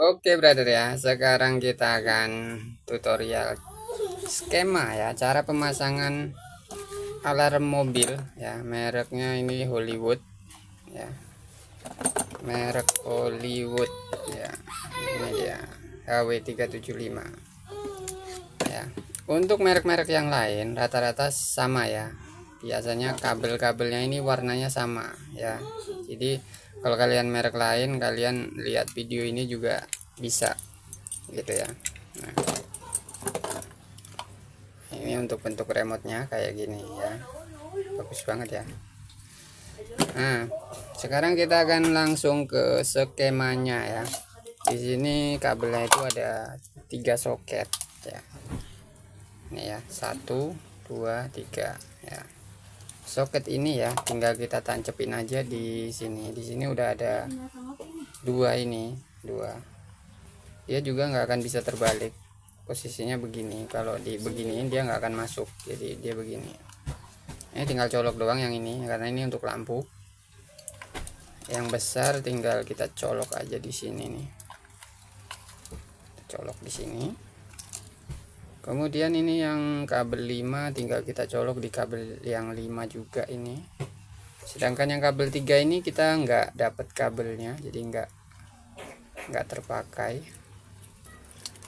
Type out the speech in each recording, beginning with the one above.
Oke brother ya, sekarang kita akan tutorial skema ya, cara pemasangan alarm mobil ya, mereknya ini Hollywood ya, merek Hollywood ya, ini dia HW375 ya. Untuk merek-merek yang lain rata-rata sama ya, biasanya kabel-kabelnya ini warnanya sama ya, jadi kalau kalian merek lain kalian lihat video ini juga bisa gitu ya. Nah, ini untuk bentuk remote-nya kayak gini ya, bagus banget ya. Nah, sekarang kita akan langsung ke skemanya ya. Di sini kabelnya itu ada 3 soket ya. Ini ya, 1 2 3 ya. Soket ini ya tinggal kita tancepin aja di sini. Di sini udah ada 2 ini, 2. Dia juga nggak akan bisa terbalik. Posisinya begini, kalau di beginiin dia nggak akan masuk, jadi dia begini. Ini tinggal colok doang yang ini, karena ini untuk lampu. Yang besar tinggal kita colok aja di sini nih, colok di sini. Kemudian ini yang kabel 5 tinggal kita colok di kabel yang 5 juga ini. Sedangkan yang kabel 3 ini kita nggak dapat kabelnya, jadi nggak terpakai.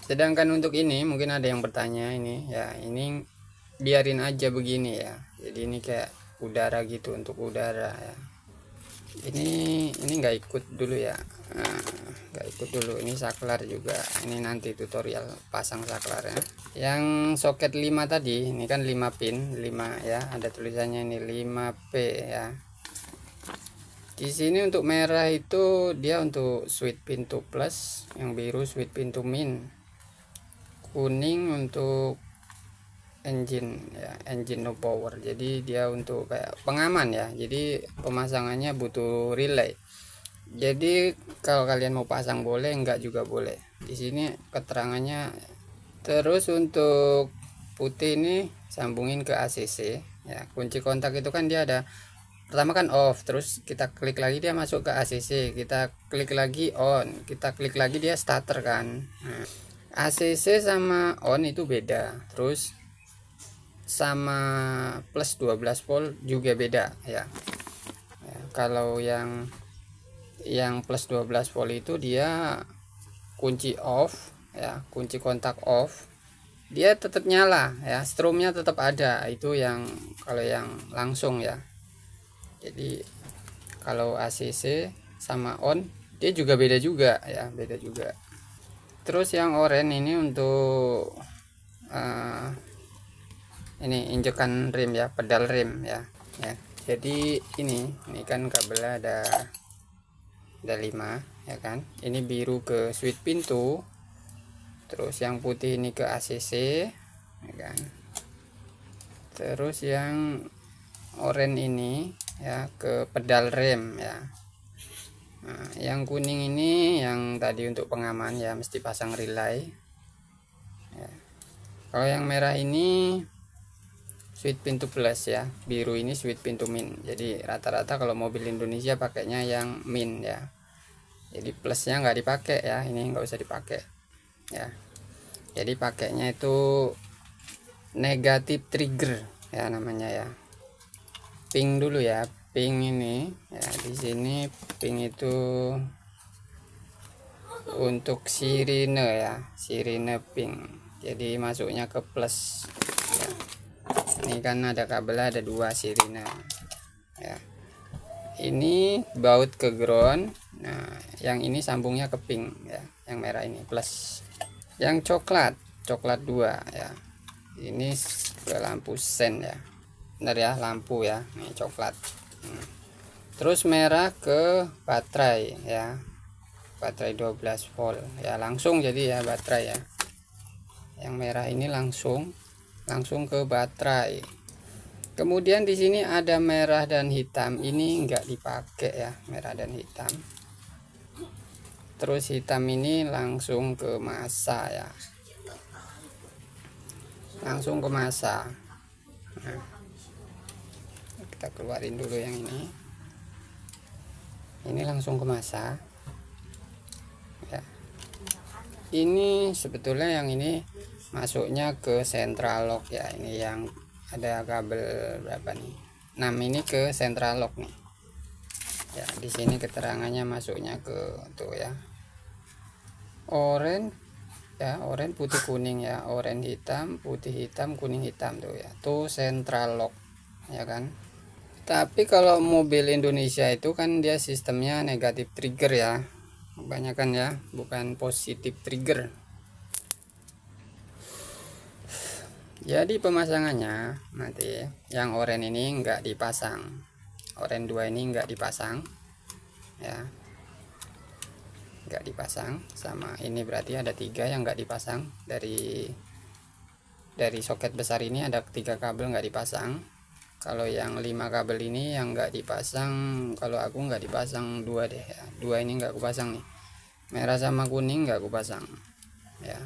Sedangkan untuk ini mungkin ada yang bertanya, ini ya, ini biarin aja begini ya, jadi ini kayak udara gitu, untuk udara ya. Ini nggak ikut dulu ya, nggak ikut dulu. Ini saklar juga, ini nanti tutorial pasang saklarnya. Yang soket 5 tadi ini kan 5 pin 5 ya, ada tulisannya ini 5P ya. Di sini untuk merah itu dia untuk switch pintu plus, yang biru switch pintu min, kuning untuk engine ya, engine no power. Jadi dia untuk kayak pengaman ya, jadi pemasangannya butuh relay. Jadi kalau kalian mau pasang boleh, enggak juga boleh. Di sini keterangannya. Terus untuk putih ini sambungin ke ACC ya. Kunci kontak itu kan dia ada, pertama kan off, terus kita klik lagi dia masuk ke ACC, kita klik lagi on, kita klik lagi dia starter kan. Nah, ACC sama on itu beda, terus sama plus 12 volt juga beda ya. Kalau yang plus 12 volt itu dia kunci off ya, kunci kontak off, dia tetap nyala ya, strumnya tetap ada. Itu yang kalau yang langsung ya. Jadi kalau ACC sama on dia juga beda juga ya, beda juga. Terus yang oranye ini untuk ini injekan rem ya, pedal rem ya. Jadi ini kan kabelnya ada 5 ya kan. Ini biru ke switch pintu, terus yang putih ini ke ACC ya kan. Terus yang oranye ini ya ke pedal rem ya. Nah, yang kuning ini yang tadi untuk pengaman ya, mesti pasang relay ya. Kalau yang merah ini switch pintu plus ya, biru ini switch pintu min. Jadi rata-rata kalau mobil Indonesia pakainya yang min ya, jadi plusnya nggak dipakai ya, ini nggak usah dipakai ya. Jadi pakainya itu negatif trigger ya namanya ya. Pink dulu ya, pink ini ya. Di sini pink itu untuk sirine ya, sirine pink, jadi masuknya ke plus ya. Ini kan ada kabel, ada 2 sirine ya. Ini baut ke ground. Nah yang ini sambungnya ke pink ya, yang merah ini plus. Yang coklat 2 ya, ini ke lampu sen ya, benar ya, lampu ya, ini coklat. Terus merah ke baterai ya, baterai 12 volt ya, langsung jadi ya baterai ya. Yang merah ini langsung ke baterai. Kemudian di sini ada merah dan hitam, ini enggak dipakai ya, merah dan hitam. Terus hitam ini langsung ke masa ya, langsung ke masa. Nah, kita keluarin dulu yang ini langsung ke masa ya. Ini sebetulnya yang ini masuknya ke central lock ya. Ini yang ada kabel berapa nih, 6 ini ke central lock nih ya. Di sini keterangannya masuknya ke tuh ya, oranye ya, oranye putih kuning ya, oranye hitam, putih hitam, kuning hitam tuh ya, tuh central lock ya kan. Tapi kalau mobil Indonesia itu kan dia sistemnya negatif trigger ya, kebanyakan ya, bukan positif trigger. Jadi pemasangannya nanti yang oranye ini enggak dipasang, oranye 2 ini enggak dipasang ya, enggak dipasang. Sama ini berarti ada 3 yang enggak dipasang. Dari soket besar ini ada 3 kabel enggak dipasang. Kalau yang 5 kabel ini yang enggak dipasang, kalau aku enggak dipasang 2 deh ya. 2 ini enggak aku pasang nih, merah sama kuning enggak aku pasang ya.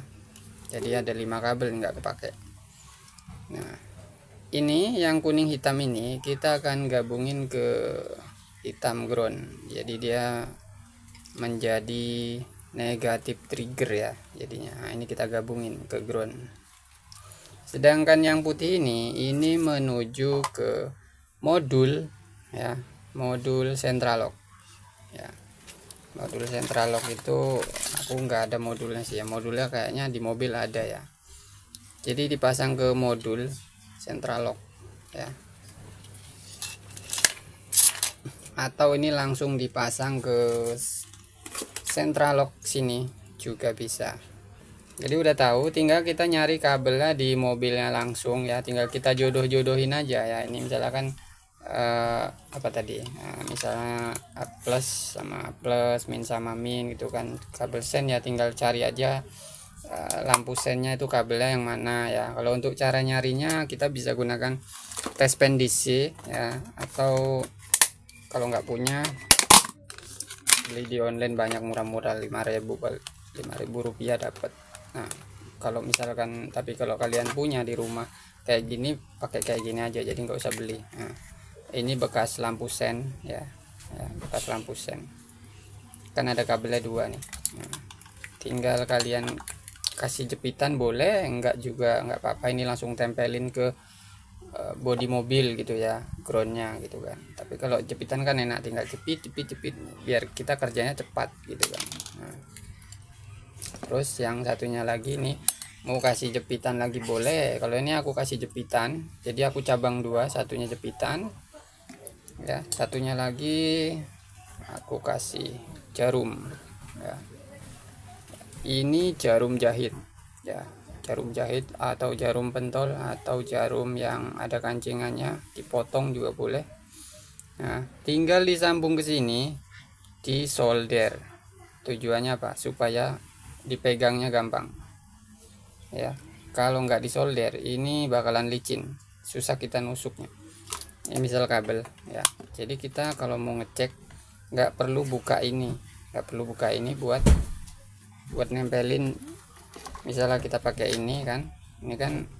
Jadi ada 5 kabel enggak kepake. Nah, ini yang kuning hitam ini kita akan gabungin ke hitam ground. Jadi dia menjadi negatif trigger ya jadinya. Nah, ini kita gabungin ke ground. Sedangkan yang putih ini menuju ke modul ya, modul central lock ya. Modul central lock itu aku nggak ada modulnya sih ya, modulnya kayaknya di mobil ada ya. Jadi dipasang ke modul central lock ya, atau ini langsung dipasang ke central lock sini juga bisa. Jadi udah tahu, tinggal kita nyari kabelnya di mobilnya langsung ya, tinggal kita jodoh-jodohin aja ya. Ini misalkan apa tadi, misalnya A plus sama plus, min sama min gitu kan, kabel sen ya, tinggal cari aja lampu sennya itu kabelnya yang mana ya. Kalau untuk cara nyarinya kita bisa gunakan tes pen DC ya, atau kalau nggak punya beli di online banyak murah-murah, 5.000 rupiah dapat. Nah kalau misalkan, tapi kalau kalian punya di rumah kayak gini, pakai kayak gini aja, jadi nggak usah beli. Nah, ini bekas lampu sen ya, bekas lampu sen kan ada kabelnya 2 nih. Nah, tinggal kalian kasih jepitan boleh, enggak juga enggak apa-apa. Ini langsung tempelin ke bodi mobil gitu ya, groundnya gitu kan. Tapi kalau jepitan kan enak, tinggal jepit biar kita kerjanya cepat gitu kan. Nah, terus yang satunya lagi nih, mau kasih jepitan lagi boleh. Kalau ini aku kasih jepitan, jadi aku cabang 2, satunya jepitan ya, satunya lagi aku kasih jarum ya. Ini jarum jahit ya, jarum jahit atau jarum pentol atau jarum yang ada kancingannya, dipotong juga boleh. Nah tinggal disambung ke sini, di solder. Tujuannya apa? Supaya dipegangnya gampang ya. Kalau nggak disolder ini bakalan licin, susah kita nusuknya ya, misal kabel ya. Jadi kita kalau mau ngecek nggak perlu buka ini, buat nempelin. Misalnya kita pakai ini kan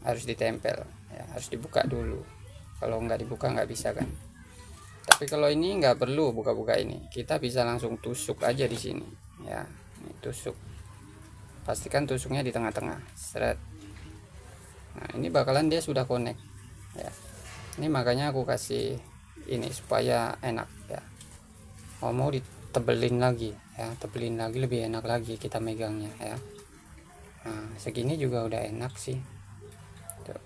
harus ditempel ya, harus dibuka dulu. Kalau nggak dibuka nggak bisa kan. Tapi kalau ini nggak perlu buka-buka ini, kita bisa langsung tusuk aja di sini ya. Ini tusuk, pastikan tusuknya di tengah-tengah, seret. Nah ini bakalan dia sudah connect ya. Ini makanya aku kasih ini supaya enak ya. Mau ditebelin lagi ya, tebelin lagi lebih enak lagi kita megangnya ya. Nah segini juga udah enak sih. Tuh.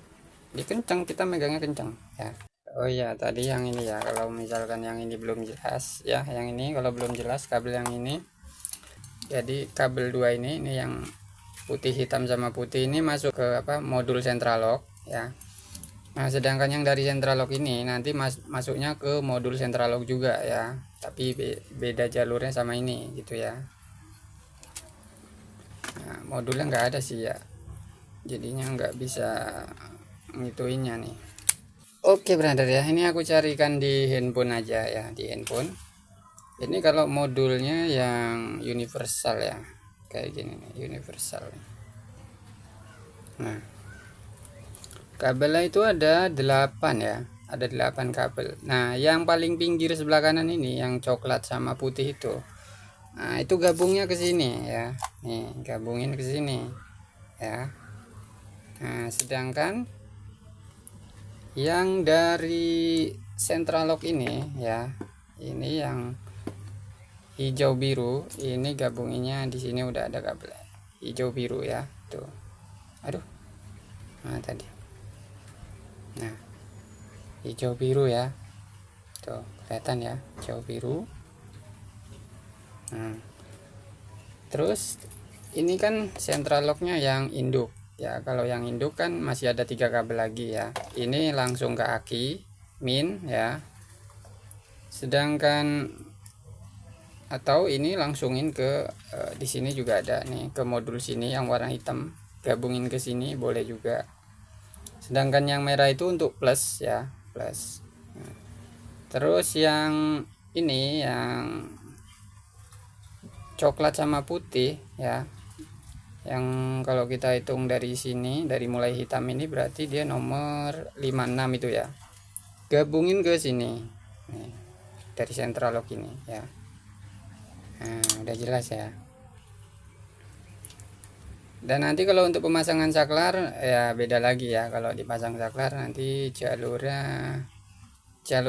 Dikencang, kita megangnya kencang ya. Oh iya tadi yang ini ya, kalau misalkan yang ini belum jelas ya, yang ini kalau belum jelas kabel yang ini. Jadi kabel 2 ini yang putih hitam sama putih ini masuk ke modul central lock ya. Nah sedangkan yang dari central lock ini nanti masuknya ke modul central lock juga ya, tapi beda jalurnya sama ini gitu ya. Nah, modulnya nggak ada sih ya, jadinya nggak bisa ngituinnya nih. Oke brother ya, ini aku carikan di handphone aja ya, di handphone. Ini kalau modulnya yang universal ya, kayak gini nih, universal. Nah kabelnya itu ada 8 ya, ada 8 kabel. Nah yang paling pinggir sebelah kanan ini yang coklat sama putih itu, Nah, itu gabungnya ke sini ya. Nih, gabungin ke sini ya. Nah, sedangkan yang dari central lock ini ya, ini yang hijau biru, ini gabunginnya di sini udah ada kabel hijau biru ya. Tuh. Aduh. Nah, tadi. Nah, hijau biru ya. Tuh, kelihatan ya, hijau biru. Nah, terus ini kan central locknya yang induk ya. Kalau yang induk kan masih ada 3 kabel lagi ya. Ini langsung ke aki min ya, sedangkan atau ini langsungin ke di sini juga ada nih, ke modul sini yang warna hitam, gabungin ke sini boleh juga. Sedangkan yang merah itu untuk plus ya, plus. Nah, terus yang ini yang coklat sama putih ya, yang kalau kita hitung dari sini, dari mulai hitam ini berarti dia nomor 56 itu ya, gabungin ke sini nih, dari central lock ini ya. Nah, udah jelas ya. Dan nanti kalau untuk pemasangan saklar ya beda lagi ya. Kalau dipasang saklar nanti jalur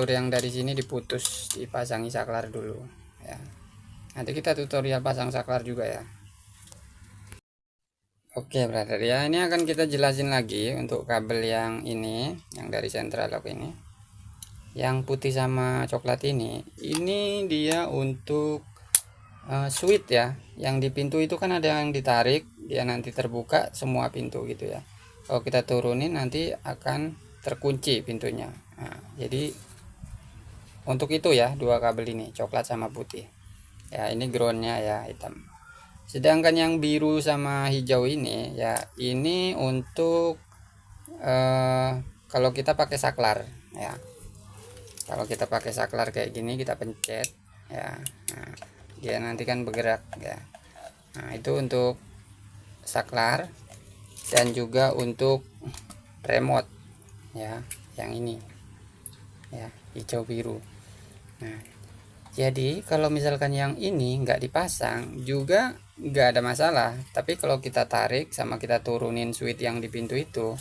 yang dari sini diputus, dipasangi saklar dulu ya. Nanti kita tutorial pasang saklar juga ya. Oke brother ya, ini akan kita jelasin lagi untuk kabel yang ini, yang dari central lock ini, yang putih sama coklat ini dia untuk switch ya. Yang di pintu itu kan ada yang ditarik, dia nanti terbuka semua pintu gitu ya. Kalau kita turunin nanti akan terkunci pintunya. Nah, jadi untuk itu ya, dua kabel ini, coklat sama putih ya. Ini groundnya ya hitam. Sedangkan yang biru sama hijau ini ya, ini untuk kalau kita pakai saklar ya. Kalau kita pakai saklar kayak gini, kita pencet ya, nah, dia nanti kan bergerak ya. Nah, itu untuk saklar dan juga untuk remote ya, yang ini ya, hijau biru. Nah, jadi kalau misalkan yang ini nggak dipasang juga nggak ada masalah, tapi kalau kita tarik sama kita turunin switch yang di pintu itu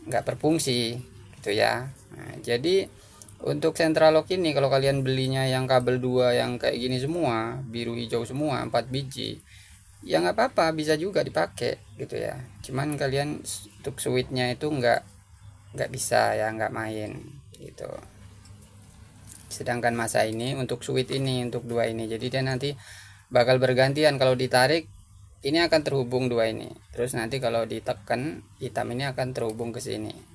nggak berfungsi gitu ya. Nah, jadi untuk central lock ini kalau kalian belinya yang kabel 2 yang kayak gini semua, biru hijau semua 4 biji, ya nggak apa-apa, bisa juga dipakai gitu ya. Cuman kalian untuk switchnya itu nggak bisa ya, nggak main gitu. Sedangkan masa ini untuk switch ini, untuk 2 ini, jadi dia nanti bakal bergantian. Kalau ditarik ini akan terhubung 2 ini, terus nanti kalau ditekan hitam ini akan terhubung ke sini